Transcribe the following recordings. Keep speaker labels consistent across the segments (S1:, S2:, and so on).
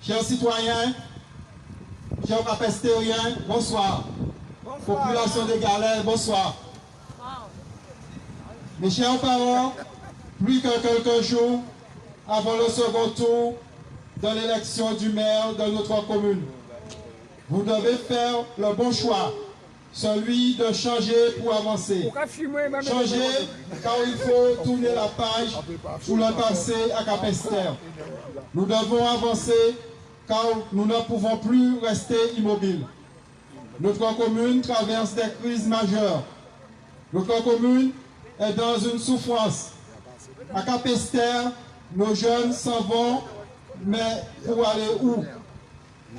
S1: Chers citoyens, chers capestériens, bonsoir. Population des Galères, bonsoir. Mes chers parents, plus que quelques jours avant le second tour de l'élection du maire de notre commune, vous devez faire le bon choix, celui de changer pour avancer. Changer car il faut tourner la page pour le passé à Capesterre. Nous devons avancer car nous ne pouvons plus rester immobiles. Notre commune traverse des crises majeures. Notre commune est dans une souffrance. À Capesterre, nos jeunes s'en vont, mais pour aller où?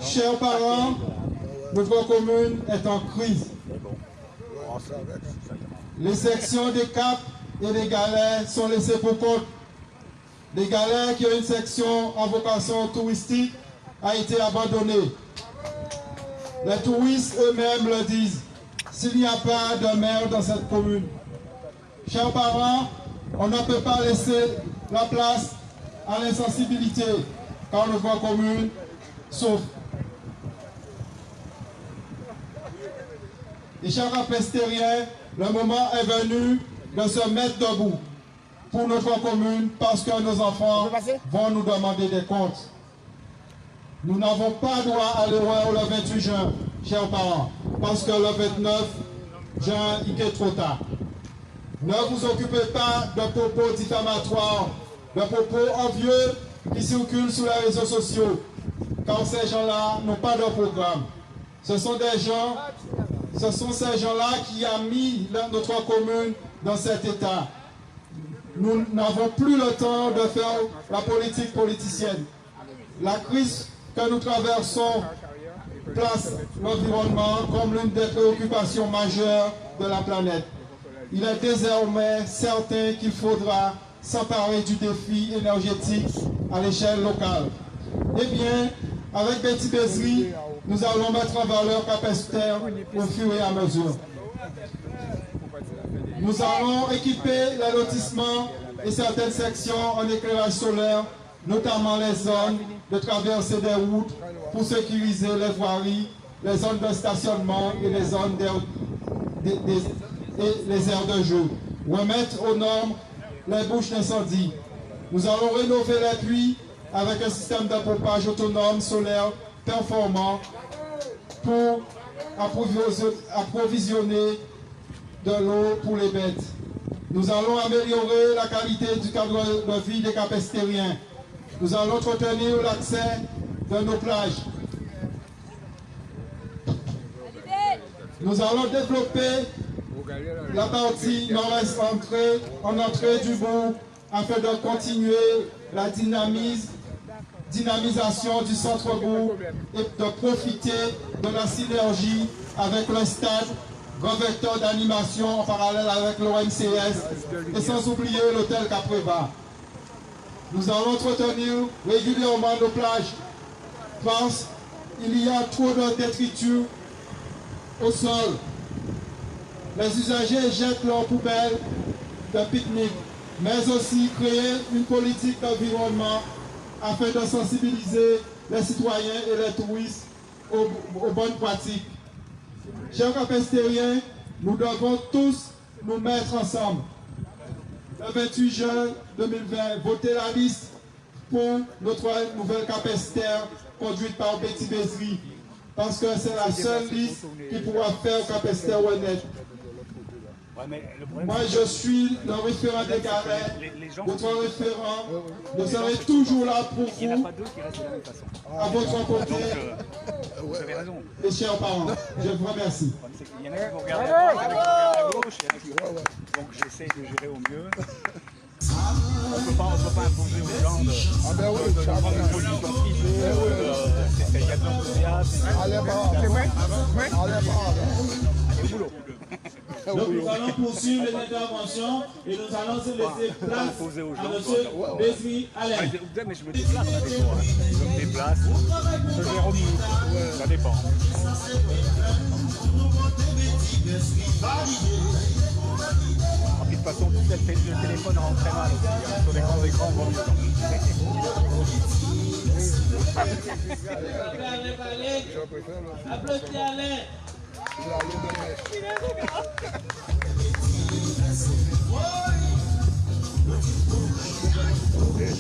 S1: Chers parents, notre commune est en crise. Les sections des Caps et des Galères sont laissées pour compte. Les Galères qui ont une section en vocation touristique a été abandonnée. Les touristes eux-mêmes le disent, s'il n'y a pas de maire dans cette commune. Chers parents, on ne peut pas laisser la place à l'insensibilité car notre commune souffre. Et chers capestériens, le moment est venu de se mettre debout pour notre commune parce que nos enfants vont nous demander des comptes. Nous n'avons pas droit à l'erreur le 28 juin, chers parents, parce que le 29 juin, il est trop tard. Ne vous occupez pas de propos diffamatoires, de propos envieux qui circulent sur les réseaux sociaux, car ces gens-là n'ont pas de programme. Ce sont ces gens-là qui ont mis notre commune dans cet état. Nous n'avons plus le temps de faire la politique politicienne. La crise que nous traversons place l'environnement comme l'une des préoccupations majeures de la planète. Il est désormais certain qu'il faudra s'emparer du défi énergétique à l'échelle locale. Eh bien, avec Betty Bézry, nous allons mettre en valeur Capesterre au fur et à mesure. Nous allons équiper les lotissements et certaines sections en éclairage solaire, notamment les zones de traversée des routes pour sécuriser les voiries, les zones de stationnement et les zones les aires de jeu. Remettre aux normes les bouches d'incendie. Nous allons rénover les puits avec un système de pompage autonome solaire performant pour approvisionner de l'eau pour les bêtes. Nous allons améliorer la qualité du cadre de vie des capestériens. Nous allons entretenir l'accès de nos plages. Nous allons développer la partie nord-est en entrée du bourg afin de continuer la dynamisation du centre-bourg et de profiter de la synergie avec le stade, grand vecteur d'animation en parallèle avec l'OMCS et sans oublier l'hôtel Capréva. Nous allons entretenir régulièrement nos plages parce qu'il y a trop de détritus au sol. Les usagers jettent leurs poubelles de pique-nique, mais aussi créer une politique d'environnement afin de sensibiliser les citoyens et les touristes aux bonnes pratiques. Chers capestériens, nous devons tous nous mettre ensemble. Le 28 juin 2020, votez la liste pour notre nouvelle Capesterre conduite par Betty Bézry, parce que c'est la seule liste qui pourra faire Capesterre honnête. Moi, je suis le référent des Galères, votre référent. Je serai toujours là pour vous, à votre côté.
S2: Vous avez raison.
S1: Et chers parents, je vous remercie.
S2: Il y en a qui vont regarder à droite, il y en a qui vont regarder à gauche, il y en a qui vont... Donc j'essaie de gérer au mieux. On ne peut pas imposer aux gens de prendre une position privée, c'est qu'il y a de l'enthousiasme. Allez, boulot.
S3: Donc nous allons poursuivre les interventions et nous allons se laisser place à M. Bézry Alain.
S2: Mais je me déplace, ça dépend. Je me déplace, je gère au mieux. Ça dépend. De toute façon, le téléphone rentre très mal aussi. Sur les grands écrans, on voit mieux.
S3: Applaudissez Alain.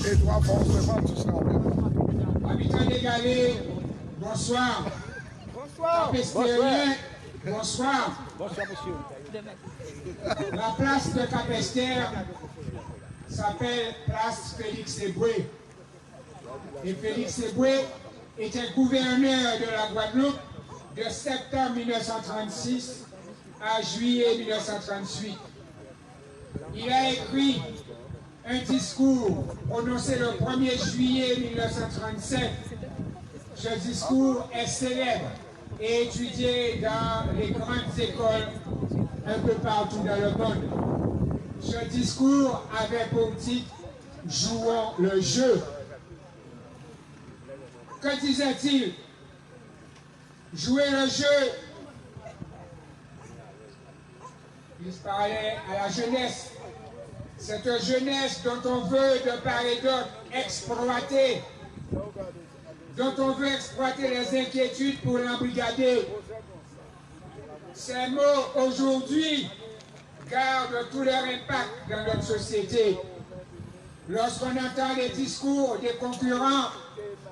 S4: Et toi, forcément, tu seras bien.
S5: Habitants des Galets, bonsoir.
S4: Bonsoir.
S5: Capestérien, bonsoir.
S2: Bonsoir, monsieur.
S5: La place de Capester s'appelle place Félix Eboué. Et Félix Eboué était gouverneur de la Guadeloupe de septembre 1936 à juillet 1938. Il a écrit un discours prononcé le 1er juillet 1937. Ce discours est célèbre et étudié dans les grandes écoles un peu partout dans le monde. Ce discours avait pour titre « Jouons le jeu ». Que disait-il? Jouer le jeu. Il parlait à la jeunesse. Cette jeunesse dont on veut de part et d'autre exploiter, dont on veut exploiter les inquiétudes pour l'embrigader. Ces mots aujourd'hui gardent tout leur impact dans notre société. Lorsqu'on entend les discours des concurrents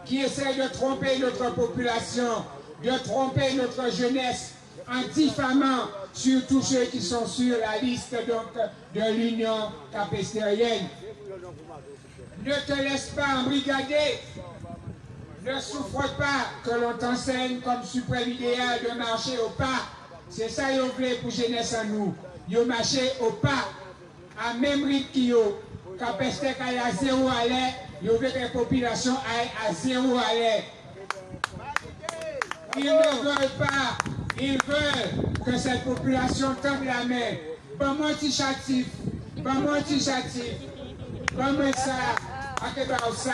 S5: qui essaient de tromper notre population, de tromper notre jeunesse, en diffamant surtout ceux qui sont sur la liste donc, de l'Union capestérienne. Ne te laisse pas embrigader, ne souffre pas que l'on t'enseigne comme suprême idéal de marcher au pas. C'est ça yon voulait pour jeunesse en nous. Yon marcher au pas, à même rythme qui yon. Capester qu'il y a 0 à l'air, yon veut que la population aille à 0 à l'air. Ils ne veulent pas, ils veulent que cette population tende la main. Bon, moi, petit chatif, bon, moi, petit chatif, bon, moi, ça, à que ça,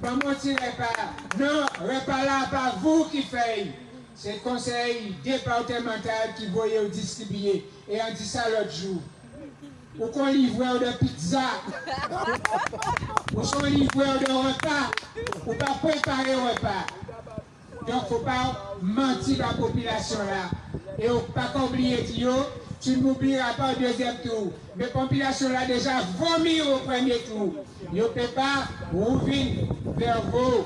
S5: bon, moi, petit repas. Non, repas là, pas vous qui faites. C'est le conseil départemental qui voyait au distribuer. Et on dit ça l'autre jour. Ou qu'on livreur de pizza, ou son livreur de repas, ou pas préparer repas. Donc, il ne faut pas mentir à la population là. Et il ne faut pas oublier, tu ne m'oublieras pas au deuxième tour. Mais la population là déjà vomi au premier tour. Il ne peut pas rouvrir vers vous.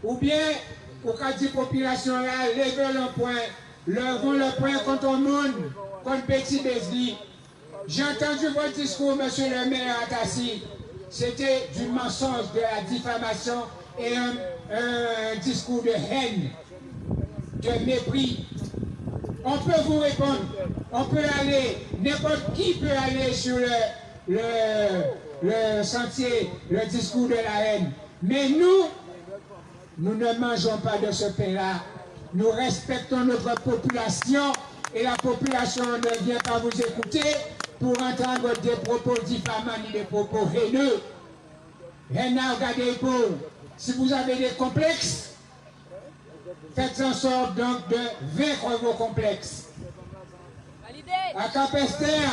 S5: Ou bien, pour qu'à la population là, levez le point, levons le point contre le monde, contre Petit Besli. J'ai entendu votre discours, monsieur le maire Atassi. C'était du mensonge, de la diffamation et un discours de haine, de mépris. On peut vous répondre, on peut aller, n'importe qui peut aller sur le sentier, le discours de la haine. Mais nous ne mangeons pas de ce pain-là. Nous respectons notre population et la population ne vient pas vous écouter pour entendre des propos diffamants ni des propos haineux. Rien regardez pour. Si vous avez des complexes, faites en sorte donc de vaincre vos complexes. À Capester,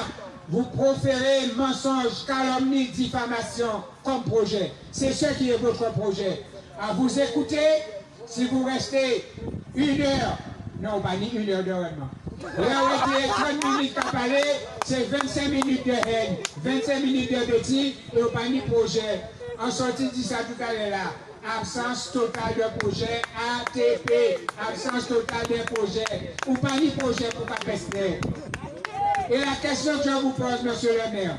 S5: vous proférez mensonges, calomnies, diffamation comme projet. C'est ce qui est votre projet. À vous écouter, si vous restez 1 heure, non pas ni 1 heure de rendement. Là où il y a 30 minutes à parler, c'est 25 minutes de haine, 25 minutes de bêtises et au pas ni projet. En sortie dit ça tout à l'heure là. Absence totale de projet, ATP, absence totale de projet. Ou pas ni projet pour Capester. Et la question que je vous pose, monsieur le maire,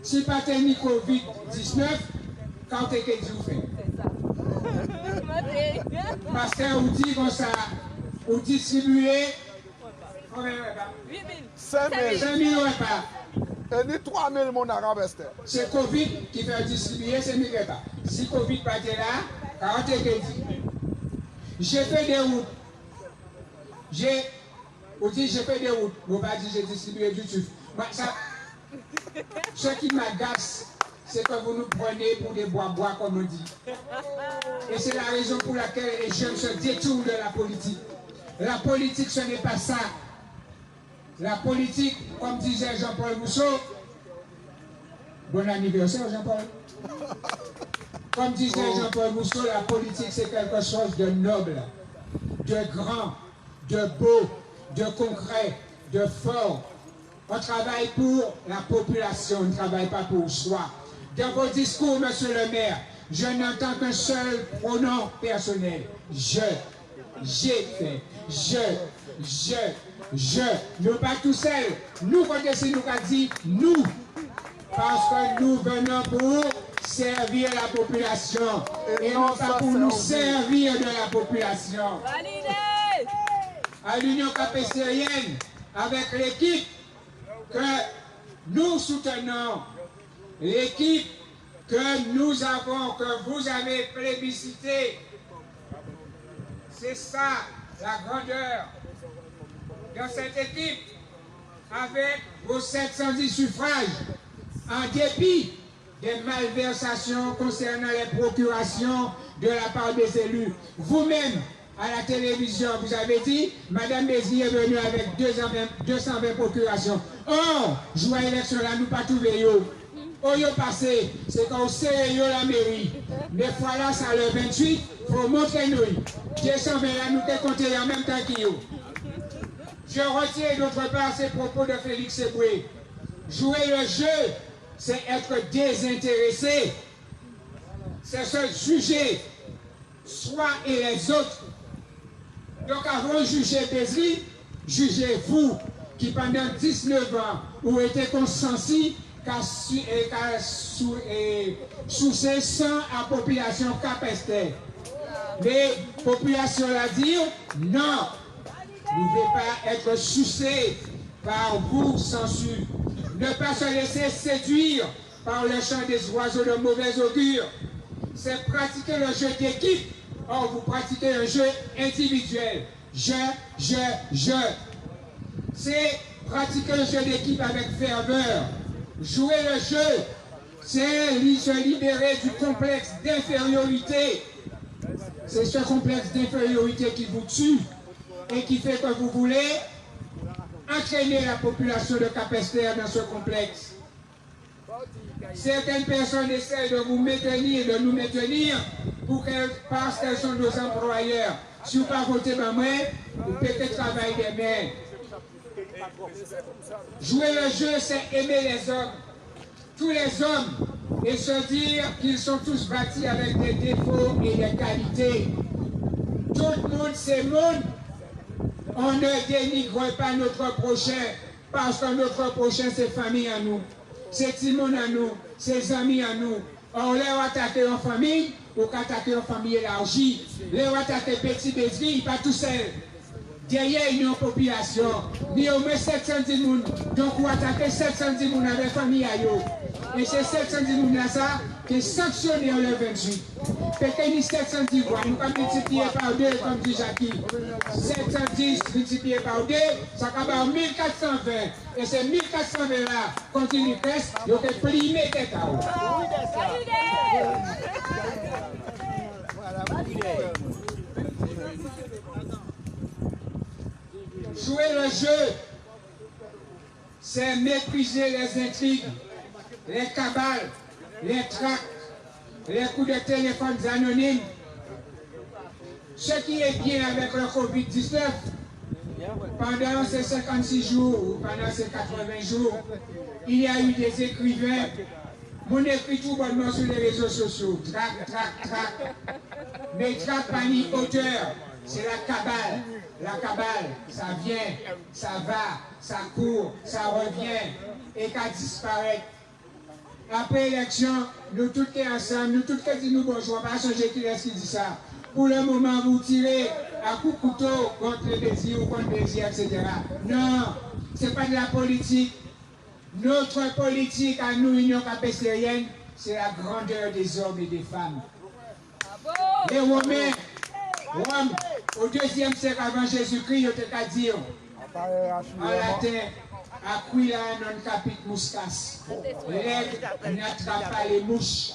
S5: si pas ni Covid-19, quand est-ce que vous faites? Parce que vous dites comme ça, vous distribuez
S4: 5
S5: 000 repas.
S4: Et ni 3 000 mon arabe.
S5: C'est Covid qui fait distribuer ces 1000 repas. Si Covid pas là, 40 et quelques. J'ai fait des routes. J'ai fait des routes. Vous pas dit j'ai distribué du tout. Ce qui m'agace, c'est que vous nous prenez pour des bois-bois, comme on dit. Et c'est la raison pour laquelle les jeunes se détournent de la politique. La politique, ce n'est pas ça. La politique, comme disait Jean-Paul Rousseau, bon anniversaire Jean-Paul. Comme disait Jean-Paul Rousseau, la politique c'est quelque chose de noble, de grand, de beau, de concret, de fort. On travaille pour la population, on ne travaille pas pour soi. Dans vos discours, monsieur le maire, je n'entends qu'un seul pronom personnel. Je, j'ai fait, je. Nous pas tout seuls. Nous, quand c'est nous qui dit nous, parce que nous venons pour servir la population et non pas pour nous servir de la population. À l'Union capécérienne, avec l'équipe que nous soutenons, l'équipe que nous avons, que vous avez plébiscité, c'est ça la grandeur dans cette équipe, avec vos 710 suffrages, en dépit des malversations concernant les procurations de la part des élus. Vous-même, à la télévision, vous avez dit, Madame Béziers est venue avec 220 procurations. Or, joie élection là, nous pas trouvé yo. Au yo passé, c'est quand on sait yo la mairie. Mais voilà, ça le 28, il faut montrer nous. 220 là, nous t'es compté en même temps qu'il yo. Je retiens d'autre part ces propos de Félix Eboué. Jouer le jeu, c'est être désintéressé. C'est se juger, soi et les autres. Donc avant de juger Béziers, jugez-vous qui pendant 19 ans ont été consentis sous ces 100 à population capestée. Mais population l'a dit non. Vous ne devez pas être sucé par vous censure. Ne pas se laisser séduire par le chant des oiseaux de mauvais augure. C'est pratiquer le jeu d'équipe. Or, vous pratiquez un jeu individuel. Je. C'est pratiquer le jeu d'équipe avec ferveur. Jouer le jeu, c'est se libérer du complexe d'infériorité. C'est ce complexe d'infériorité qui vous tue et qui fait que vous voulez entraîner la population de Capesterre dans ce complexe. Certaines personnes essaient de vous maintenir, de nous maintenir parce qu'elles sont nos employeurs. Si vous ne votez pas moi, vous pétez le travail des mains. Jouer le jeu, c'est aimer les hommes. Tous les hommes, et se dire qu'ils sont tous bâtis avec des défauts et des qualités. Tout le monde, c'est monde. On ne dénigre pas notre prochain, parce que notre prochain, c'est famille à nous. C'est Timon à nous, c'est amis à nous. On les attaquer en famille, ou attaquer en famille élargie. Les attaquer petit Béziers, pas tout seul. Derrière une population, il y a au moins 710 personnes. Donc, on attaque 710 personnes avec famille à eux. Et c'est 710 personnes là, qui est sanctionné le 28. Peut-être que 710 voix, nous avons multiplié par 2, comme dit Jackie. 710 multiplié par 2, ça va faire 1420. Et ces 1420 là, quand il y reste, il faut plier tête à eux. Jouer le jeu, c'est mépriser les intrigues, les cabales, les tracts, les coups de téléphone anonymes. Ce qui est bien avec le Covid-19, pendant ces 56 jours ou pendant ces 80 jours, il y a eu des écrivains. Mon écrit tout bonnement sur les réseaux sociaux. Trac. Mais trac pas ni auteur. C'est la cabale. La cabale, ça vient, ça va, ça court, ça revient, et qu'à disparaître. Après l'élection, nous tous ensemble, nous tous disons nous bonjour, on va pas changer qui est-ce qui dit ça. Pour le moment, vous tirez à coup de couteau contre les Béziers ou contre les Béziers, etc. Non, ce n'est pas de la politique. Notre politique à nous, Union capécérienne, c'est la grandeur des hommes et des femmes. Les Romains, Rome, au 2e siècle avant Jésus-Christ, ils ont dit en latin, Aquila non capit muscas. L'aigle n'attrape pas les mouches.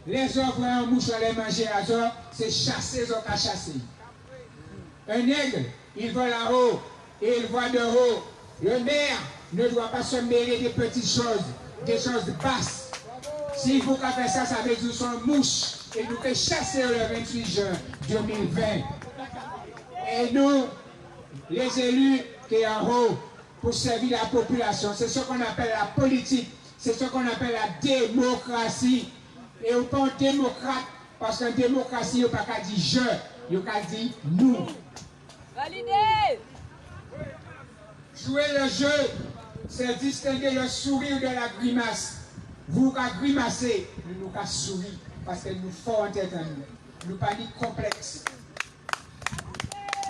S5: Les œuvres en mouche, on les manger à eux, c'est chasser, ils ont qu'à chasser. Un aigle, il vole en haut et il voit de haut. Le maire ne doit pas se mêler des petites choses, des choses basses. Si vous faites ça, ça veut dire son mouche. Et nous fait chasser le 28 juin 2020. Et nous, les élus qui sont en haut pour servir la population, c'est ce qu'on appelle la politique, c'est ce qu'on appelle la démocratie. Et on pas démocrate, parce qu'en démocratie, on n'a pas dit je, on a dit nous.
S6: Validé!
S5: Jouer le jeu, c'est distinguer le sourire de la grimace. Vous qui grimacez, nous qui sourire, parce que nous forts en tête à nous. Nous pas ni complexe.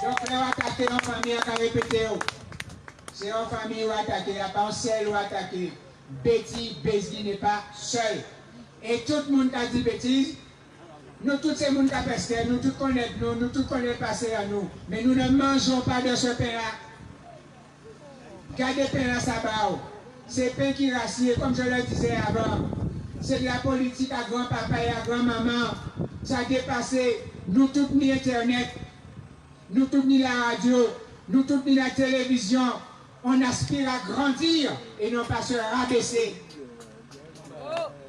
S5: Donc, nous attaquer en famille, on va répéter. C'est en famille où attaquer, il n'y a pas en seul où attaquer. Betty Besgi n'est pas seul. Et tout le monde qui a dit bêtise, nous tous ces gens qui ont pesté, nous tous connaissons, nous tous connaissons passer à nous. Mais nous ne mangeons pas de ce pain-là. Gardez le pain-là, ça va. C'est pain qui rassied, comme je le disais avant. C'est de la politique à grand-papa et à grand-maman. Ça a dépassé nous tous ni Internet, nous tous ni la radio, nous tous ni la télévision. On aspire à grandir et non pas se rabaisser.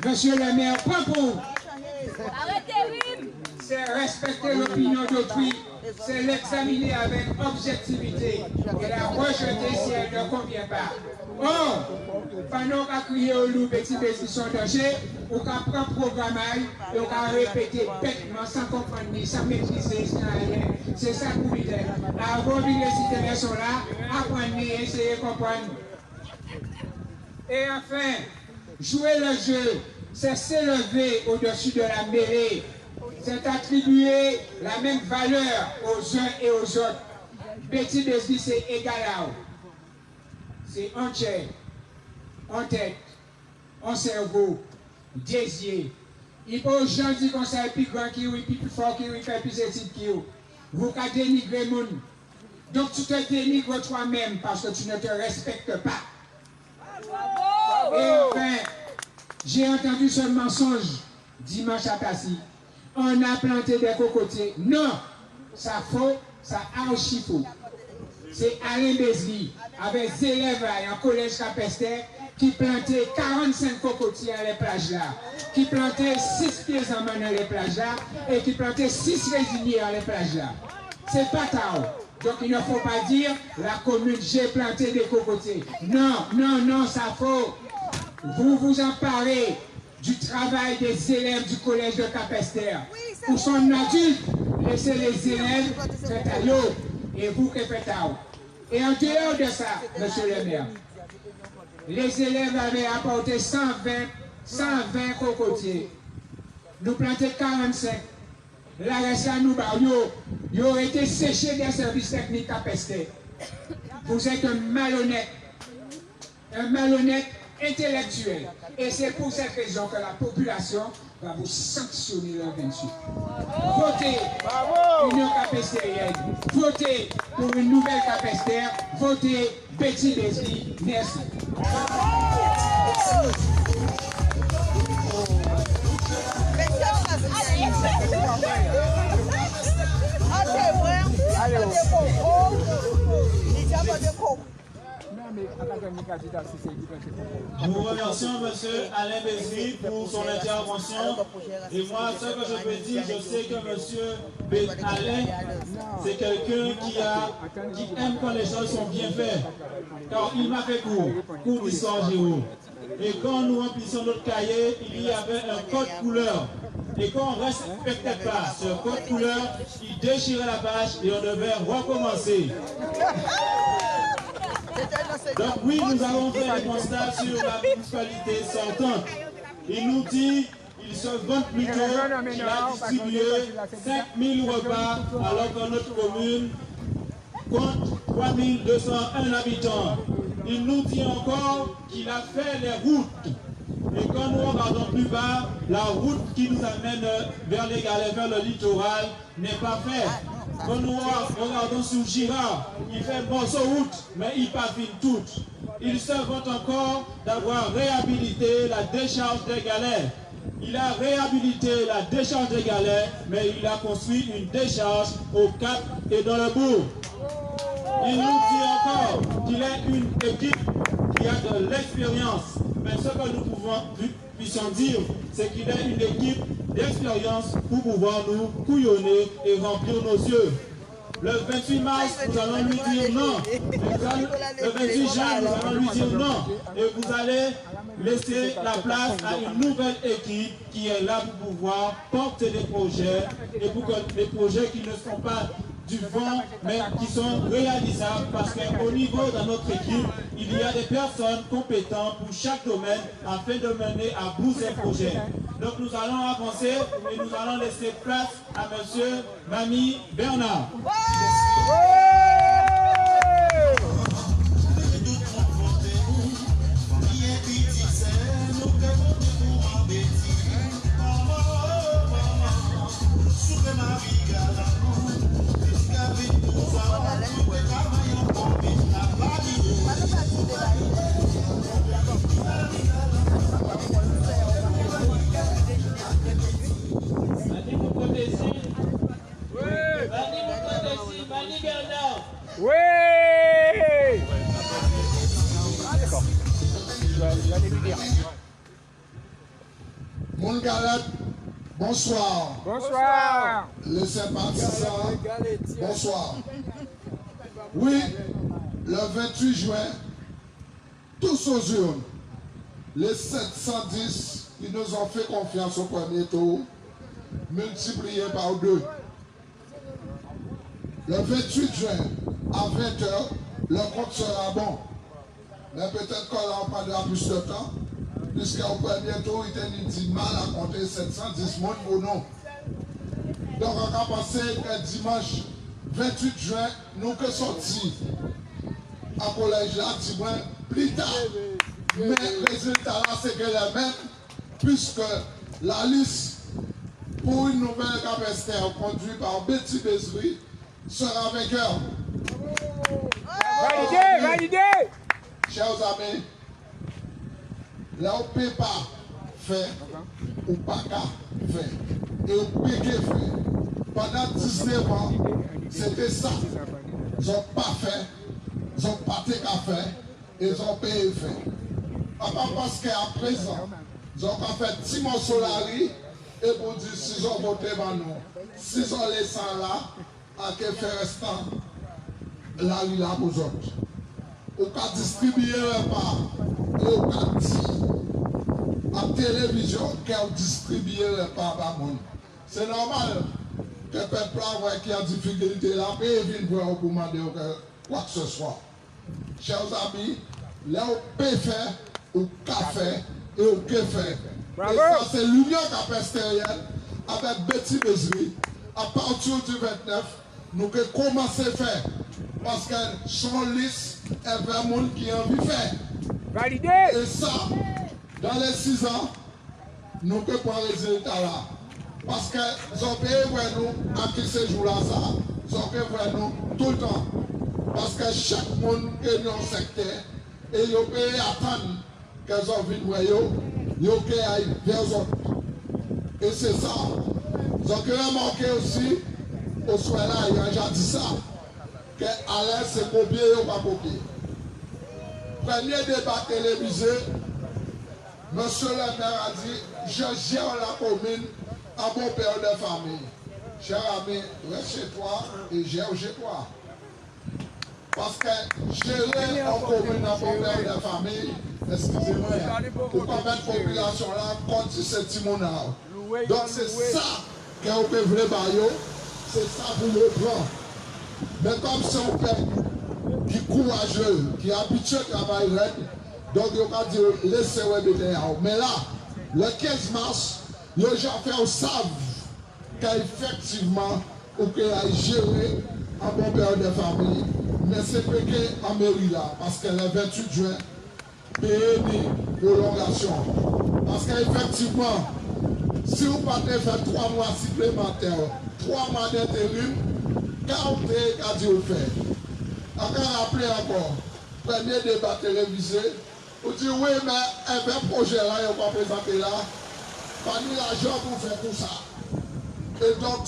S5: Monsieur le maire, point pour vous.
S6: Arrêtez,
S5: C'est respecter l'opinion d'autrui, c'est l'examiner avec objectivité et la rejeter si elle ne convient pas. Or, pendant qu'on a crié au loup, petit Besgi son danger, on a pris un programme et on a répété bêtement, sans comprendre ni sans maîtriser, sans rien. C'est ça pour lui dire. Avant, les citoyens sont là, apprendre et essayer de comprendre. Et enfin, jouer le jeu, c'est s'élever au-dessus de la mêlée. C'est attribuer la même valeur aux uns et aux autres. Betty Besgi, c'est égal à eux. C'est en chair, en tête, en cerveau, désier. Il faut aux gens dire qu'on sait plus grand qui oui, plus fort qui oui, plus étude qui oui. Vous qu'à dénigrer le monde. Donc tu te dénigres toi-même parce que tu ne te respectes pas. Et enfin, j'ai entendu ce mensonge dimanche à Passy. On a planté des cocotiers. Non, ça faux, ça archi faux. C'est Alain Besgi, avec des élèves en collège Capester, qui plantait 45 cocotiers à les plages là, qui plantait 6 pieds en main dans les plages là, et qui plantait 6 résiniers à les plages là. C'est pas tard. Donc il ne faut pas dire la commune, j'ai planté des cocotiers. Non, non, non, ça faut. Vous vous emparez du travail des élèves du collège de Capester. Pour son adulte, laissez les élèves faire à l'eau. Et vous qui faites à eux. Et en dehors de ça, monsieur le maire, les élèves avaient apporté 120 cocotiers. Nous plantons 45. La reste à nous, ils ont été séchés des services techniques à Pester. Vous êtes un malhonnête intellectuel. Et c'est pour cette raison que la population va vous sanctionner le 28. Votez Union Capestérienne. Votez pour une nouvelle Capester. Votez Betty Besgi. Merci.
S3: Nous remercions M. Alain Besgi pour son intervention. Et moi, ce que je peux dire, je sais que M. Alain, c'est quelqu'un qui aime quand les choses sont bien faites. Car il m'a fait cours d'histoire géo. Et quand nous remplissions notre cahier, il y avait un code couleur. Et quand on ne respectait pas ce code couleur, il déchirait la page et on devait recommencer. Donc oui, nous avons fait un constat sur la municipalité sortante. Il nous dit, il se vante plutôt qu'il a distribué 5000 repas alors que notre commune compte 3201 habitants. Il nous dit encore qu'il a fait les routes. Et quand nous regardons plus bas, la route qui nous amène vers les galets, vers le littoral, n'est pas faite. Quand nous regardons sur Girard, il fait morceau route, mais il pavine toute. Il se vante encore d'avoir réhabilité la décharge des galets. Il a réhabilité la décharge des galets, mais il a construit une décharge au Cap et dans le bourg. Il nous dit encore qu'il est une équipe qui a de l'expérience. Mais ce que nous pouvons puissions dire, c'est qu'il ait une équipe d'expérience pour pouvoir nous couillonner et remplir nos yeux. Le 28 mars, nous allons lui dire non. Le 28 juin, nous allons lui dire non. Et vous allez laisser la place à une nouvelle équipe qui est là pour pouvoir porter des projets et pour que des projets qui ne sont pas du vent, mais qui sont réalisables parce qu'au niveau de notre équipe, il y a des personnes compétentes pour chaque domaine afin de mener à bout ces projets. Donc nous allons avancer et nous allons laisser place à M. Mamie Bernard.
S5: Oui. D'accord. Je vais lui dire.
S4: Mon galette, bonsoir.
S5: Bonsoir.
S4: Les sympathisants, bonsoir. Oui, le 28 juin, tous aux urnes, les 710 qui nous ont fait confiance au premier tour, multipliés par 2. Le 28 juin, à 20h, le compte sera bon. Mais peut-être qu'on prendra plus de temps, puisqu'au premier tour, il était dit mal à compter 710 monde pour nous. Donc on va passer que dimanche 28 juin, nous que sortis à collège là, dimanche plus tard. Mais le résultat là, c'est que les mêmes, puisque la liste pour une nouvelle capacité conduite par Betty Besry sera vainqueur.
S5: Validé, validé.
S4: Chers amis, là on ne peut pas faire ou pas faire. Et on peut faire. Pendant 19 ans, c'était ça. Ils n'ont pas fait, ils n'ont pas été qu'à faire, et ils ont payé faire. Pas parce qu'à présent, ils ont fait Timon Solari, et pour dire si ils ont voté par nous, si ils ont laissé là, à quel faire restant, là, il a pour autres. Ou qu'à distribuer le pas, ou qu'à dire à télévision qu'elle distribue le pas par monde. C'est normal que le peuple qui a difficulté là, et vient voir pour demander quoi que ce soit. Chers amis, là on peut faire, ou qu'à faire, et on peut faire. Et ça, c'est l'union capestérienne avec Betty Besry. À partir du 29, nous pouvons commencer à faire. Parce que son liste est vers le monde qui a envie de faire.
S5: Validé.
S4: Et ça, dans les 6 ans, nous pouvons prendre le résultat là. Parce que ils ont payé pour nous à qui ce jour-là, ça. Ils ont payé pour nous tout le temps. Parce que chaque monde qui est dans le secteur, et ils ont payé attendre qu'ils ont vu ils ont payé vers eux autres. Et c'est ça. Ils ont remarqué aussi, au soir là, il a déjà dit ça, que Alain c'est copier ou pas copier. Premier débat télévisé, monsieur le maire a dit, je gère la commune à mon père de famille. Cher ami, reste chez toi et gère chez toi. Parce que gérer en commune à mon père de famille, excusez-moi, pour pas mettre la population là contre ce timonard. Donc c'est ça qu'on peut vrai bailler, c'est ça pour le prendre. Mais comme c'est un peuple qui est courageux, qui est habitué à travailler, donc il va dire laissez-moi bien. Mais là, le 15 mars, les gens savent qu'effectivement, on peut gérer un bon père de famille. Mais c'est pas qu'en mairie là, parce que le 28 juin, payer des prolongations. Parce qu'effectivement, si vous partez faire 3 mois supplémentaires, 3 mois d'intérim, 40 a dit au fait. Encore après encore, premier débat télévisé, vous dites oui, mais un vrai projet là, il va présenter là, pas ni l'argent pour faire tout ça. Et donc,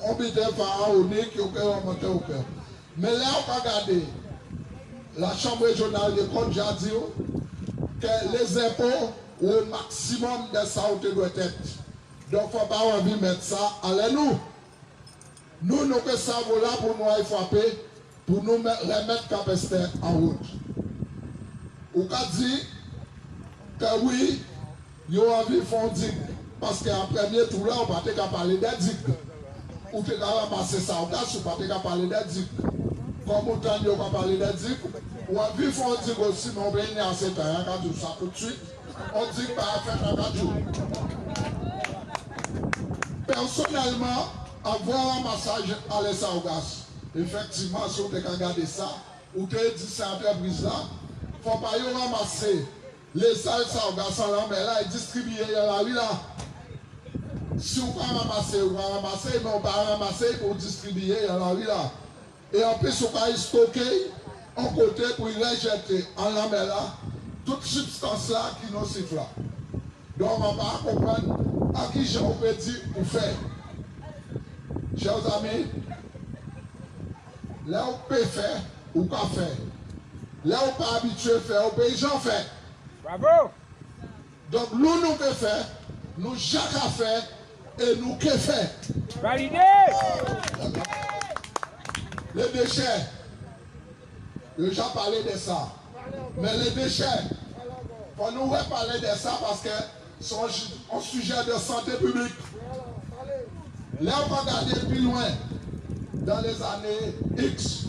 S4: on met des parents au nez qui ont remonté au cœur. Mais là, on va regarder, la Chambre régionale des comptes, j'ai dit que les impôts au maximum de ça où tu dois être. Donc, il ne faut pas envie de mettre ça. Allez-nous. Nous, nous que ça vaut là pour nous frapper, pour nous remettre Cap-Esther en route. Ou qu'a dit que oui, ils ont envie de faire digue. Parce qu'en premier tour là, on ne peut pas parler de digue. Ou tu as ramassé ça au gaz, on ne peut pas parler de digue. Comme autant on ne peut pas parler de digue. Ou envie de faire digue aussi, mais on va venir à cette heure, ça tout de suite. On dit pas à faire un jour. Personnellement, avoir un massage à l'Essaougas, effectivement, si vous avez regardé ça, ou tu as dit cette entreprise-là, il ne faut pas y ramasser les salles Saougas en l'air, mais là, ils distribuent la rue là. Si vous pouvez ramasser, vous pouvez ramasser, mais on ne peut pas ramasser pour distribuer la rue là. Et en plus, on peut stocker en côté pour y rejeter en la mer là, toute substance là qui nous siffle là. Donc, on ne va pas comprendre à qui j'ai dit ou fait. Chers amis, là où on peut faire, ou pas faire. Là où on pas habitué à faire, on peut j'en faire.
S5: Bravo!
S4: Donc nous pouvons faire, nous chaque à faire et nous que faire.
S5: Validé!
S4: Les déchets, j'ai déjà parlé de ça. Mais les déchets, pour nous parler de ça parce que c'est un sujet de santé publique. Là, on va regarder plus loin, dans les années X,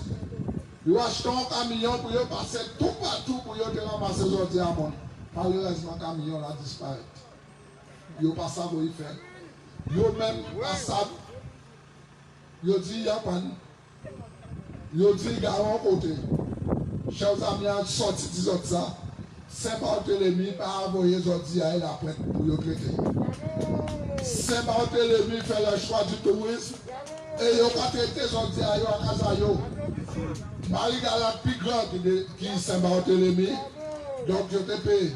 S4: ils achètent un camion pour passer tout partout pour ramasser les diamants. Malheureusement, le camion a disparu. Ils ne savent pas ça pour y faire. Ils même pas ça. Ils disent qu'il y a pas. Ils disent qu'il y a un côté. Chers amis, ont sorti des autres ça. Saint-Barthélemy pas envoyé les autres à la prête pour y traiter. Saint-Barthélemy fait le choix du tourisme et ils ont traité les autres à Casayo. Marie-Galate plus grande qui Saint-Barthélemy. Donc je te peux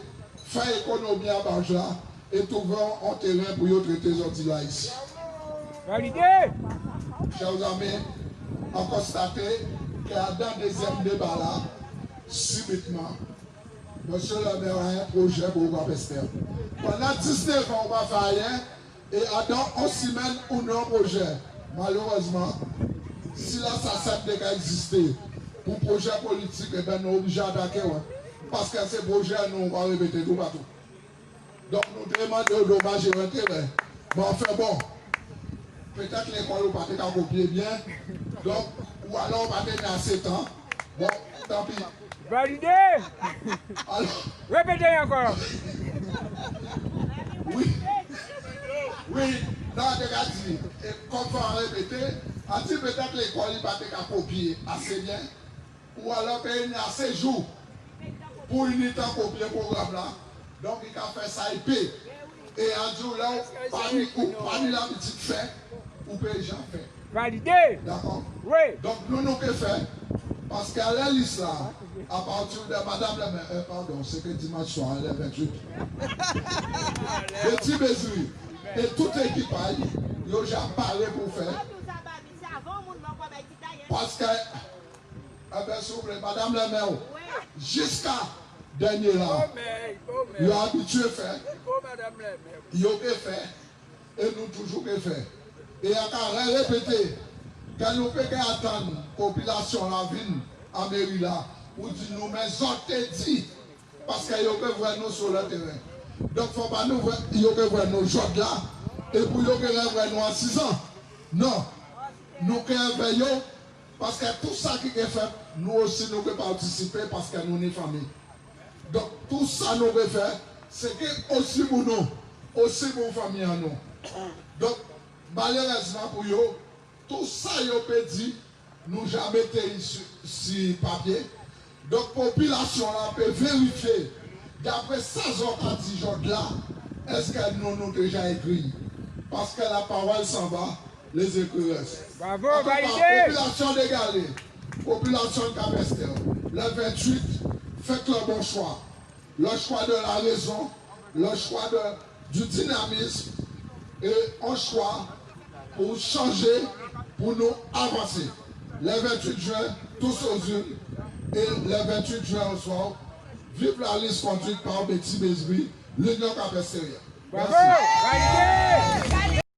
S4: faire économie à Barja et trouver un terrain pour y traiter les autres là ici.
S5: Validé!
S4: Chers amis, on constate qu'il y a dans le deuxième débat là, subitement, monsieur le maire a un projet pour Cap-Esther. Pendant 19 ans, on va faire rien. Et dans 11 semaines, on a un projet. Malheureusement, si là, ça sert d'exister pour projet politique, eh bien, nous sommes obligés d'attaquer. Parce que ces projets, nous, on va répéter tout partout. Donc, nous demandons de dommages et intérêts. Mais enfin, bon, peut-être que l'école ne va pas copier bien. Donc, ou alors, on va tenir à 7 ans. Bon, tant pis.
S5: Validé!
S4: Alors,
S5: répétez encore.
S4: Oui. Oui, non, déjà dit. Et comme on va répéter, on dit peut-être que l'école ne va pas copier assez bien. Ou alors qu'il y a assez jours pour une unité copier le programme là. Donc il a fait ça épais. Et un jour là, parmi la petite fait, ou peut les gens faire.
S5: Validé!
S4: D'accord?
S5: Oui!
S4: Donc nous nous que faire. Parce qu'à la liste là, à partir de Madame la maire, pardon, c'est que dimanche soir, le 28. Petit Bézoui et toute l'équipe, ils ont déjà parlé pour faire. Parce que, s'il vous plaît, Madame la maire, jusqu'à dernier là, ils ont habitué à faire. Ils ont fait et nous toujours fait. Et à répéter, quand nous pouvons attendre la population la ville en mairie là, pour dire nous, mais ont dit, parce qu'ils peuvent voir nous sur le terrain. Donc, il ne faut pas nous voir, ils peuvent voir nous aujourd'hui là, et pour qu'ils peuvent voir nous en 6 ans. Non, nous veillons, parce que tout ça qui est fait, nous aussi nous pouvons participer parce que nous sommes famille. Donc, tout ça nous pouvons faire, c'est que aussi pour nous, aussi pour famille en nous. Donc, malheureusement pour eux, tout ça, ils peut dire, nous jamais été sur papier. Donc, la population là peut vérifier, d'après ça, on dit là, est-ce que nous nous déjà écrit? Parce que la parole s'en va, les écrits restent.
S5: Bravo,
S4: validé! Population d'égalée, population de Cap-Esther, le 28, faites le bon choix. Le choix de la raison, le choix du dynamisme et un choix pour changer, pour nous avancer. Le 28 juin, tous aux unes, et le 28 juin au soir, vive la liste conduite par Betty Bézoui, l'Union Cap est sérieux.
S5: Bravo! Validé!